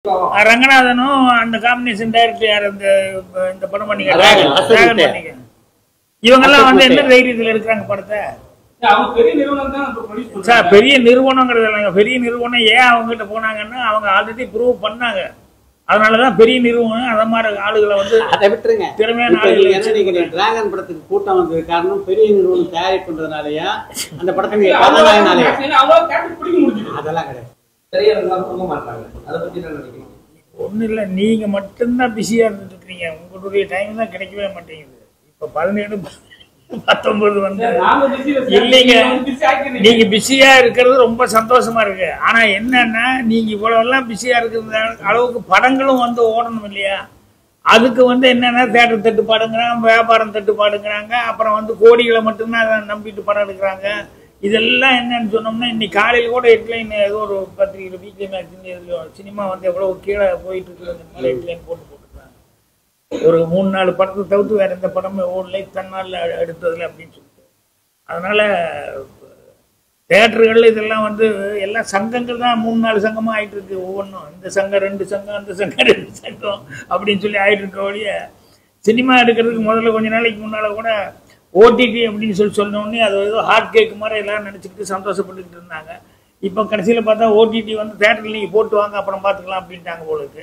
ரங்கநாதனும் அந்த combination director யார் இந்த படம் பண்ணிக்க இவங்க எல்லாம் வந்து என்ன தைரியத்துல இருக்கிறாங்க படத்தை சார் பெரிய நிறுவனங்கிறது இல்லைங்க. பெரிய நிறுவனம் ஏன் அவங்க கிட்ட போனாங்கன்னா அவங்க ஆல்ரெடி ப்ரூவ் பண்ணாங்க. அதனாலதான் பெரிய நிறுவனம் அத மாதிரி ஆளுகளை வந்து அதை விட்டுருங்க. திறமையான ஆளுகளை டிராகன் படத்துக்கு கூட்டம் வந்தது காரணம் பெரிய நிறுவனம் தயாரிப்பு பண்றதுனாலயா அந்த படத்துக்கு கதாநாயகனாலயா? அதெல்லாம் கிடையாது. ஒன்றும் இல்லை, நீங்க மட்டும்தான் பிஸியா இருந்துட்டு இருக்கீங்க. உங்களுடைய டைம் தான் கிடைக்கவே மாட்டேங்குது. இப்ப 17-19 வந்து இல்லைங்க, நீங்க பிஸியா இருக்கிறது ரொம்ப சந்தோஷமா இருக்கு. ஆனா என்னன்னா நீங்க இவ்வளவு எல்லாம் பிஸியா இருக்கிற அளவுக்கு படங்களும் வந்து ஓடணும் இல்லையா? அதுக்கு வந்து என்னன்னா தேட்டர் தட்டுப்பாடுங்கிறாங்க, வியாபாரம் தட்டுப்பாடுங்கிறாங்க, அப்புறம் வந்து கோடிகளை மட்டும்தான் நம்பிட்டு படம் எடுக்கிறாங்க. இதெல்லாம் என்னன்னு சொன்னோம்னா இன்னைக்கு காலையில கூட ஹெட்லைன் ஏதோ ஒரு பத்திரிகை வீக்லி மேக்சின் சினிமா வந்து எவ்வளவு கீழே போயிட்டு இருக்கு ஹெட்லைன் போட்டுருக்காங்க. ஒரு 3-4 படத்தை தவிர்த்து வேற எந்த படமும் ஓடலை தன்னால் எடுத்ததுல அப்படின்னு சொல்லிட்டு. அதனால தேட்டர்கள் இதெல்லாம் வந்து எல்லாம் சங்கங்கள் தான் 3-4 சங்கமா ஆயிட்டு இருக்கு. ஒவ்வொன்றும் இந்த சங்கம் 2 சங்கம், அந்த சங்கம் 2 சங்கம் அப்படின்னு சொல்லி ஆயிட்டு இருக்க ஒழிய சினிமா எடுக்கிறதுக்கு முதல்ல கொஞ்ச நாளைக்கு முன்னால கூட ஓடிடி அப்படின்னு சொன்னோடனே அது ஏதோ ஹார்ட் கேக் மாதிரி எல்லாரும் நினச்சிக்கிட்டு சந்தோஷப்பட்டுக்கிட்டு இருந்தாங்க. இப்போ கடைசியில் பார்த்தா ஓடிடி வந்து தேட்டரில் நீங்கள் போட்டு வாங்க அப்புறம் பார்த்துக்கலாம் அப்படின்ட்டாங்க போலுக்கு.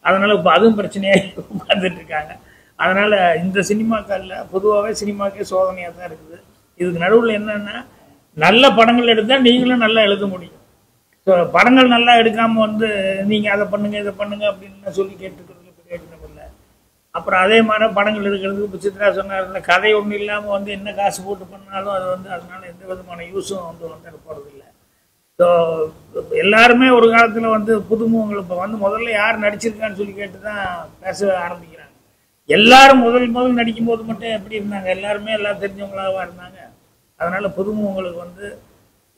அதனால் இப்போ அதுவும் பிரச்சனையாக பார்த்துட்டு இருக்காங்க. அதனால் இந்த சினிமாக்களில் பொதுவாகவே சினிமாக்கே சோதனையாக தான் இருக்குது. இதுக்கு நடுவில் என்னென்னா நல்ல படங்கள் எடுத்தால் நீங்களும் நல்லா எழுத முடியும். ஸோ படங்கள் நல்லா எடுக்காமல் வந்து நீங்கள் அதை பண்ணுங்கள் இதை பண்ணுங்கள் அப்படின்னு சொல்லி கேட்டுக்கிறதுல பிரயோஜனம் இல்லை. அப்புறம் அதே மாதிரி படங்கள் எடுக்கிறதுக்கு இப்போ சித்ரா சொன்னார், கதை ஒன்றும் இல்லாமல் வந்து என்ன காசு போட்டு பண்ணாலும் அது வந்து அதனால எந்த விதமான யூஸும் வந்து போகிறதில்லை. ஸோ எல்லாருமே ஒரு காலத்தில் வந்து புதுமுகங்கள் இப்போ வந்து முதல்ல யார் நடிச்சிருக்கான்னு சொல்லி கேட்டு தான் பேச ஆரம்பிக்கிறாங்க. எல்லாரும் முதல் நடிக்கும் போது மட்டும் எப்படி இருந்தாங்க? எல்லாருமே எல்லாம் தெரிஞ்சவங்களாக இருந்தாங்க. அதனால புதுமுகங்களுக்கு வந்து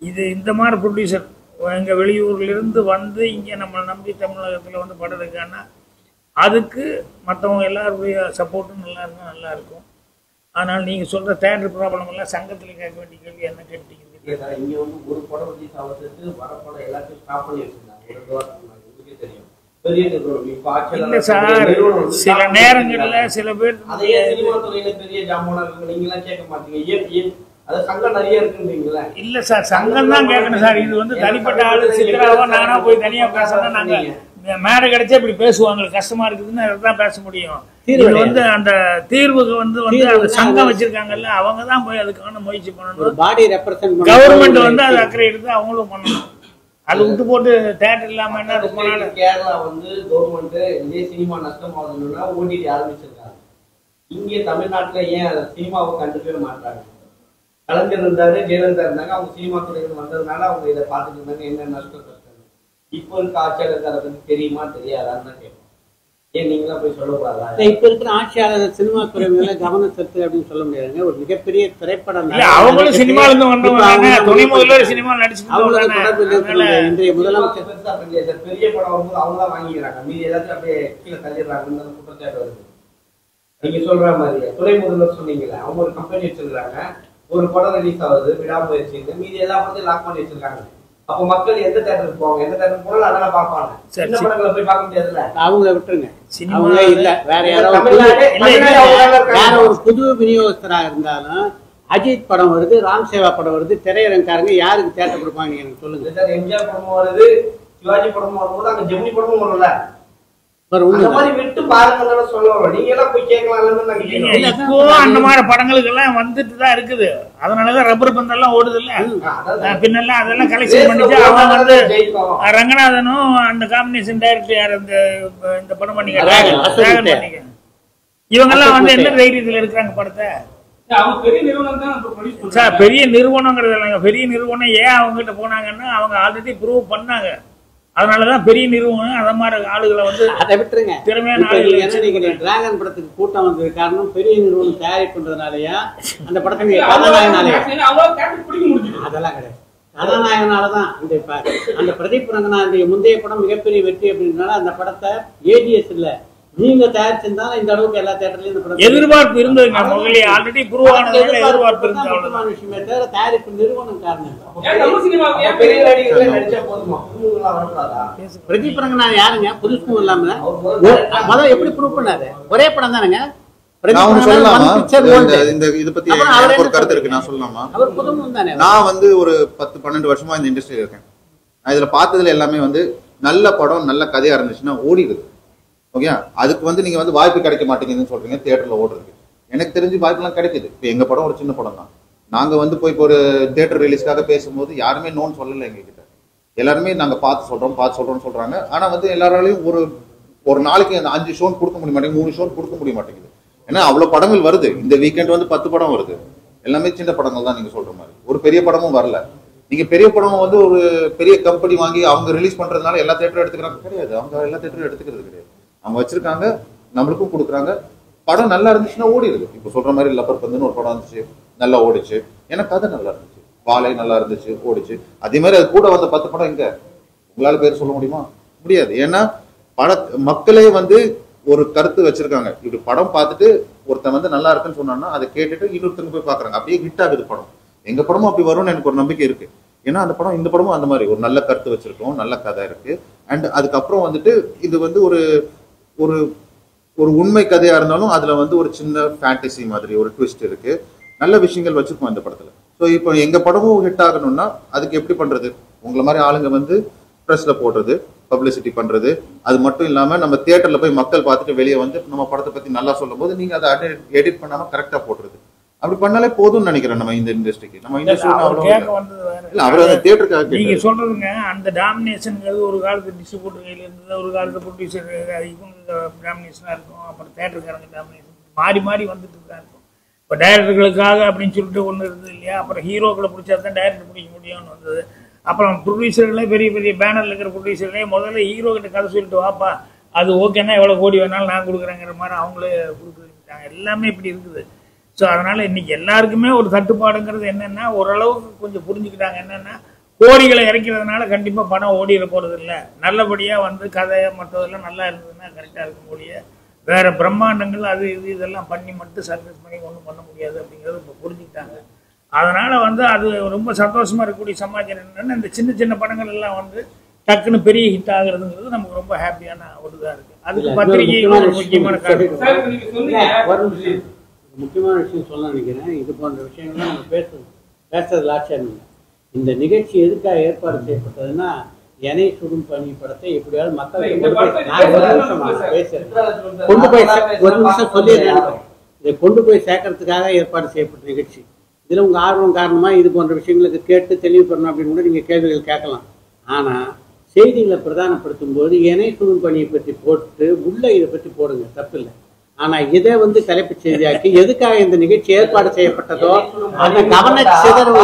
இது இந்த மாதிரி ப்ரொடியூசர் எங்கள் வெளியூர்லேருந்து வந்து இங்கே நம்மளை நம்பி தமிழகத்தில் வந்து படம் இருக்கான்னா அதுக்கு மற்றவங்க எல்லாருடைய சப்போர்ட்டும் நல்லா இருக்கும். அதனால் நீங்கள் சொல்கிற தேட்டர் ப்ராப்ளம் எல்லாம் சங்கத்தில் கேட்க வேண்டிய கேள்வி என்ன கேட்டீங்க? இங்கே வந்து ஒரு படம் ரிலீஸ் ஆகிறதுக்கு வர படம் எல்லாத்தையும் ஸ்டாப் பண்ணி வச்சிருந்தாங்க. தெரியும் இல்லை சார், சில நேரங்களில் சில பேர் அதே சினிமா துறையில பெரிய ஜாமானா இருக்கு, நீங்களாம் கேட்க மாட்டீங்க. அது சங்கம் நிறைய இருக்குன்றீங்களா? இல்ல சார், சங்கம் தான் கேட்கணும் சார். இது வந்து தனிப்பட்ட ஆளு சித்ராவோ நானா போய் தனியா பேசணும். நாங்க மேடை கிடைச்சா இப்படி பேசுவாங்க, கஷ்டமா இருக்குதுன்னு அதான் பேச முடியும். இது வந்து அந்த தீர்வுக்கு வந்து அந்த சங்கம் வச்சிருக்காங்கல்ல, அவங்க தான் போய் அதுக்கான முயற்சி பண்ணணும். கவர்மெண்ட் வந்து அது அக்கறை எடுத்து அவங்களும் பண்ணணும். அது விட்டு போட்டு தேட்டர் இல்லாம என்ன ரொம்ப நாள். கேரளா வந்து கவர்மெண்ட் இதே சினிமா நஷ்டம் ஆகுதுன்னா ஓடிடி ஆரம்பிச்சிருக்காங்க. இங்கே தமிழ்நாட்டுல ஏன் சினிமாவை கண்டுக்கவே மாட்டாங்க? கலைஞர் இருந்தாரு, ஜெயலலிதா இருந்தாங்க, அவங்க சினிமா துறையில் வந்ததுனால அவங்க இதை பார்த்துட்டு இருந்தாங்க. என்ன நஷ்டம் கஷ்டம் இப்போ இருக்க ஆட்சியாளருக்கு அதை பத்தி தெரியுமா தெரியாதான்னு தான் கேட்போம். ஏன் நீங்களா போய் சொல்லக்கூடாதா? இப்ப இருக்கிற ஆட்சியாளர் சினிமா துறை மேல கவனம் செலுத்து அப்படின்னு சொல்ல முடியாதுங்க. ஒரு மிகப்பெரிய திரைப்படம் அவங்களும் சினிமால இருந்து வந்தவங்க, துணை முதல்வர் சினிமா நடிச்சுட்டு இன்றைய முதலமைச்சர் பெரிய படம் வரும்போது அவங்க தான் வாங்கிக்கிறாங்க, மீதி எல்லாத்தையும் அப்படியே கீழே தள்ளிடுறாங்கன்னு குற்றச்சாட்டு வருது. நீங்க சொல்ற மாதிரி துணை முதல்வர் சொன்னீங்களே, அவங்க ஒரு கம்பெனி வச்சிருக்காங்க, ஒரு படம் ரிலீஸ் ஆகுது விடாமுயற்சி, மீதி எல்லா படத்தையும் லாக் பண்ணி வச்சிருக்காங்க. அப்ப மக்கள் எந்த தேட்டருக்கு போவாங்க? எந்த தேட்டருக்கு போனாலும் அதெல்லாம் பார்ப்பாங்க. சின்ன படங்களை போய் பார்க்க முடியாதுல்ல. அவங்கள விட்டுருங்க, சினிமா இல்ல வேற யாராவது வேற ஒரு புது விநியோகஸ்தராக இருந்தாலும் அஜித் படம் வருது, ராம் சேவா படம் வருது, திரையரங்காரங்க யாருக்கு தேட்டர் கொடுப்பாங்க எனக்கு சொல்லுங்க சார். எம்ஜிஆர் படமும் வருது, சிவாஜி படமும் வரும்போது அங்க ஜெமினி படமும் வரும்ல, விட்டு பாருங்க சொல்லுவோம். நீங்க எல்லாம் போய் கேட்கலாம். இப்போ அந்த மாதிரி படங்களுக்கு எல்லாம் வந்துட்டு தான் இருக்குது. அதனாலதான் ரப்பர் பந்தெல்லாம் ஓடுது இல்ல. பின்னெல்லாம் அதெல்லாம் கலெக்ஷன் பண்ணிச்சு. அவன் வந்து ரங்கநாதனும் அந்த காம்பினேஷன் டைரக்டர் யார் இந்த படம் பண்ணிக்க இவங்க எல்லாம் வந்து என்ன தைரியத்துல இருக்கிறாங்க படத்தை? சார் பெரிய நிறுவனங்கிறது இல்லைங்க. பெரிய நிறுவனம் ஏன் அவங்க கிட்ட போனாங்கன்னா அவங்க ஆல்ரெடி ப்ரூவ் பண்ணாங்க. அதனாலதான் பெரிய நிறுவனம் அத மாதிரி ஆளுகளை வந்து அதை விட்டுருங்க. திறமையான ஆளுகளை டிராகன் படத்துக்கு கூட்டம் வந்தது காரணம் பெரிய நிறுவனம் தயாரிப்பு பண்றதுனாலயா அந்த படத்துக்கு கதாநாயகனாலயா? அதெல்லாம் கிடையாது. கதாநாயகனாலதான் அந்த பிரதீப் ரங்கநாதனுடைய முந்தைய படம் மிகப்பெரிய வெற்றி அப்படின்றனால அந்த படத்தை ஏஜிஎஸ் இல்ல நீங்க தயாரிச்சிருந்தாலும் இந்த அளவுக்கு எல்லா தியேட்டர்லயும் எதிர்பார்ப்பு இருந்ததுங்க. முதல்ல ஆல்ரெடி ப்ரூவ் ஆனதுனால எதிர்பார்ப்பு இருந்தது. முக்கியமான விஷயமே தவிர தயாரிப்பு நிறுவனம் காரணம். பிரதீப் ரங்கநாதன் யாருங்க புதுசும் இல்லாம முதல்ல எப்படி ப்ரூவ் பண்ணாரு? ஒரே படம் தானுங்க. நான் வந்து ஒரு 10-12 வருஷமா இந்த இண்டஸ்ட்ரியில இருக்கேன். நான் இதுல பார்த்ததுல எல்லாமே வந்து நல்ல படம் நல்ல கதையா இருந்துச்சுன்னா ஓடிடுது. ஓகே, அதுக்கு வந்து நீங்க வந்து வாய்ப்பு கிடைக்க மாட்டேங்குதுன்னு சொல்றீங்க. தியேட்டர்ல ஓடுறதுக்கு எனக்கு தெரிஞ்சு வாய்ப்புலாம் கிடைக்குது. இப்போ எங்க படம் ஒரு சின்ன படம் தான். நாங்க வந்து போய் இப்போ ஒரு தியேட்டர் ரிலீஸ்க்காக பேசும்போது யாருமே நோன்னு சொல்லலை எங்ககிட்ட. எல்லாருமே நாங்க பார்த்து சொல்றோம்னு சொல்றாங்க. ஆனா வந்து எல்லாராலையும் ஒரு நாளைக்கு அந்த 5 ஷோ கொடுக்க முடிய மாட்டேங்குது, 3 ஷோ கொடுக்க முடிய மாட்டேங்குது. ஏன்னா அவ்வளவு படங்கள் வருது. இந்த வீக்கெண்ட் வந்து 10 படம் வருது. எல்லாமே சின்ன படங்கள் தான். நீங்க சொல்ற மாதிரி ஒரு பெரிய படமும் வரல. நீங்க பெரிய படம் வந்து ஒரு பெரிய கம்பெனி வாங்கி அவங்க ரிலீஸ் பண்றதுனால எல்லா தியேட்டரும் எடுத்துக்கிறாங்க கிடையாது. அவங்க எல்லா தியேட்டரும் எடுத்துக்கிறது கிடையாது. அவங்க வச்சிருக்காங்க, நம்மளுக்கும் கொடுக்குறாங்க. படம் நல்லா இருந்துச்சுன்னா ஓடிடுது. இப்போ சொல்ற மாதிரி லப்பர் பந்துன்னு ஒரு படம் இருந்துச்சு, நல்லா ஓடிச்சு. ஏன்னா கதை நல்லா இருந்துச்சு, வாழை நல்லா இருந்துச்சு, ஓடிச்சு. அதே மாதிரி அது கூட வந்த 10 படம் எங்க உங்களால பேர் சொல்ல முடியுமா? முடியாது. ஏன்னா மக்களே வந்து ஒரு கருத்து வச்சிருக்காங்க. இப்படி படம் பார்த்துட்டு ஒருத்தன் வந்து நல்லா இருக்குன்னு சொன்னான்னா அதை கேட்டுட்டு இன்னொருத்தங்க போய் பாக்குறாங்க. அப்படியே ஹிட் ஆகுது படம். எங்க படமும் அப்படி வரும்னு எனக்கு ஒரு நம்பிக்கை இருக்கு. ஏன்னா அந்த படம் இந்த படமும் அந்த மாதிரி ஒரு நல்ல கருத்து வச்சிருக்கோம், நல்ல கதை இருக்கு. அண்ட் அதுக்கப்புறம் வந்துட்டு இது வந்து ஒரு ஒரு ஒரு உண்மை கதையா இருந்தாலும் அதுல வந்து ஒரு சின்ன ஃபேண்டசி மாதிரி ஒரு ட்விஸ்ட் இருக்கு. நல்ல விஷயங்கள் வச்சிருக்கோம் இந்த படத்துல. ஸோ இப்போ எங்க படமும் ஹிட் ஆகணும்னா அதுக்கு எப்படி பண்றது? உங்களை மாதிரி ஆளுங்க வந்து ப்ரெஸ்ல போடுறது, பப்ளிசிட்டி பண்றது. அது மட்டும் இல்லாம நம்ம தியேட்டர்ல போய் மக்கள் பார்த்துட்டு வெளியே வந்து நம்ம படத்தை பத்தி நல்லா சொல்லும் போது நீங்க அதை எடிட் பண்ணாம கரெக்டா போடுறது. அப்படி பண்ணாலே போதும்னு நினைக்கிறேன். நம்ம இந்த இண்டஸ்ட்ரிக்கு நம்ம நீங்க சொல்றதுங்க அந்த டாமினேஷன்ங்கிறது ஒரு காலத்து டிஸ்ட்ரிபியூட்டர் கையில இருந்தது, ஒரு காலத்து ப்ரொடியூசர் இவங்க டாமினேஷனா இருக்கும், அப்புறம் தேட்டருக்காரங்க டாமினேஷன் மாறி மாறி வந்துட்டு தான் இருக்கும். இப்போ டைரக்டர்களுக்காக அப்படின்னு சொல்லிட்டு ஒன்று இருந்தது இல்லையா? அப்புறம் ஹீரோக்களை பிடிச்சா தான் டைரக்டர் பிடிக்க முடியும்னு வந்தது. அப்புறம் ப்ரொடியூசர்களே பெரிய பெரிய பேனர்ல இருக்கிற ப்ரொடியூசர்களே முதல்ல ஹீரோ கிட்ட கதை சொல்லிட்டு வாப்பா அது ஓகேன்னா எவ்வளோ கோடி வேணாலும் நான் கொடுக்குறேங்கிற மாதிரி அவங்களே கொடுக்குறாங்க. எல்லாமே இப்படி இருக்குது. ஸோ அதனால இன்னைக்கு எல்லாருக்குமே ஒரு தட்டுப்பாடுங்கிறது என்னன்னா ஓரளவுக்கு கொஞ்சம் புரிஞ்சுக்கிட்டாங்க. என்னன்னா கோடிகளை இறக்கிறதுனால கண்டிப்பா பணம் ஓடிட போறது இல்லை. நல்லபடியா வந்து கதை மற்றதெல்லாம் நல்லா இருந்ததுன்னா கரெக்டா இருக்கும். ஒழிய வேற பிரம்மாண்டங்கள் அது இதெல்லாம் பண்ணி மட்டும் சர்வீஸ் பண்ணி ஒன்றும் பண்ண முடியாது அப்படிங்கிறது இப்போ புரிஞ்சுக்கிட்டாங்க. அதனால வந்து அது ரொம்ப சந்தோஷமா இருக்கக்கூடிய சமாச்சாரம் என்னன்னா இந்த சின்ன சின்ன படங்கள் எல்லாம் வந்து டக்குன்னு பெரிய ஹிட் ஆகுறதுங்கிறது நமக்கு ரொம்ப ஹாப்பியான ஒரு இதாக இருக்கு. அதுக்கு பத்திரிகை ஒரு முக்கியமான காரணம். முக்கியமான விஷயம் சொல்ல நினைக்கிறேன். இது போன்ற விஷயங்கள்லாம் நம்ம பேசுறதுல ஆச்சரியம். இந்த நிகழ்ச்சி எதுக்காக ஏற்பாடு செய்யப்பட்டதுன்னா எனை சுடும் பணி படத்தை எப்படியாவது மக்களுக்கு கொண்டு போய் ஒரு நிமிஷம் சொல்லிடுறேன். இதை கொண்டு போய் சேர்க்கறதுக்காக ஏற்பாடு செய்யப்பட்ட நிகழ்ச்சி. இதுல உங்க ஆர்வம் காரணமா இது போன்ற விஷயங்களுக்கு கேட்டு தெளிவு பண்ணணும் அப்படின்னு கூட நீங்க கேள்விகள் கேட்கலாம். ஆனா செய்திகளை பிரதானப்படுத்தும் போது எனை சுடும் பணியை பற்றி போட்டு உள்ள இதை பற்றி போடுங்க, தப்பு இல்லை. ஆனா இதை வந்து தலைப்பு செய்தியாக்கி எதுக்காக இந்த நிகழ்ச்சி ஏற்பாடு செய்யப்பட்டதோ அந்த கவன சிதறவு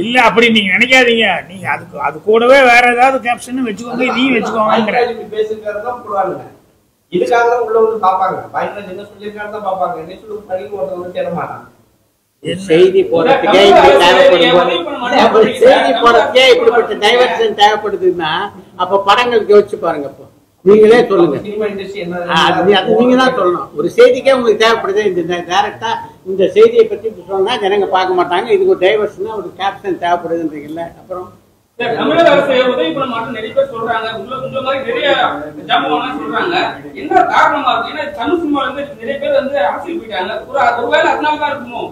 இல்ல அப்படி நீங்க நினைக்காதீங்க. நீங்க அது கூடவே வேற ஏதாவது கேப்ஷன் வச்சுக்கோங்க, நீ வச்சுக்கோங்க. இதுக்காக தான் உள்ள வந்து பாப்பாங்க. பயங்கர என்ன சொல்லியிருக்காங்க தான் பாப்பாங்க. என்ன சொல்லுங்க படிக்க ஒருத்தவங்க வந்து தேட மாட்டாங்க. செய்தி போறதுக்கே இப்படிப்பட்ட டைவர்ஷன் தேவைப்படுதுன்னா அப்ப படங்கள் யோசிச்சு பாருங்க. அப்போ நீங்களே சொல்லுங்க, நீங்க தான் சொல்லணும். ஒரு செய்திக்கே உங்களுக்கு தேவைப்படுது. இந்த டைரக்டா இந்த செய்தியை பத்தி சொன்னா ஜனங்க பார்க்க மாட்டாங்க. இதுக்கு ஒரு டைவர்ஷனா ஒரு கேப்ஷன் தேவைப்படுதுன்றீங்கல்ல. அப்புறம் தமிழக அரசு உதவி பண்ண மாட்டோம் நிறைய பேர் சொல்றாங்க. உங்களை மாதிரி நிறைய ஜாமான் சொல்றாங்க. என்ன காரணமா இருக்கு? ஏன்னா தமிழ் சினிமால இருந்து நிறைய பேர் வந்து அரசியல் போயிட்டாங்க. ஒருவேளை அதனாலதான் இருக்குமோ?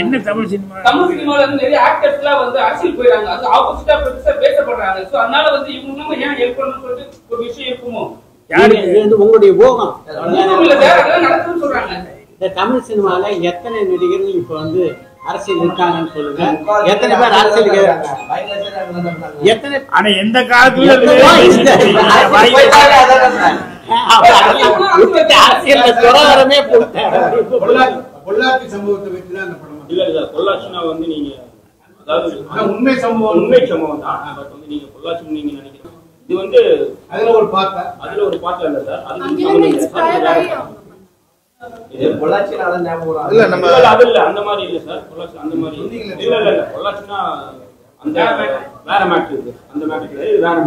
என்ன தமிழ் சினிமால இருந்து நிறைய ஆக்டர்ஸ் எல்லாம் வந்து அரசியல் போயிடாங்க. அது ஆப்போசிட்டா பெருசா பேசப்படுறாங்க. சோ அதனால வந்து இவங்க ஏன் ஹெல்ப் பண்ணணும்னு சொல்லிட்டு ஒரு விஷயம் இருக்குமோ? உங்களுடைய போகம் நடக்குதுன்னு சொல்றாங்க. இந்த தமிழ் சினிமால எத்தனை நடிகர்கள் இப்ப வந்து அரசியல் இருக்காங்கன்னு சொல்லுங்க. எத்தனை பேர் அரசியல் எந்த காலத்துல அரசியல் துறவரமே பொள்ளாச்சி சம்பவத்தை வச்சுதான் அந்த படம். இல்ல பொள்ளாச்சினா வந்து நீங்க அதாவது உண்மை சம்பவம் தான். பட் வந்து நீங்க பொள்ளாச்சி நீங்க நினைக்கிறீங்க இது வந்து அதுல ஒரு பாட்டு இல்ல சார். அது பொள்ளாச்சினால ஞாபகம் இல்ல நம்ம அது இல்ல அந்த மாதிரி இல்ல சார். பொள்ளாச்சி அந்த மாதிரி இல்ல பொள்ளாச்சினா அந்த வேற மேட்டர் இருக்கு. அந்த மேட்டர் வேற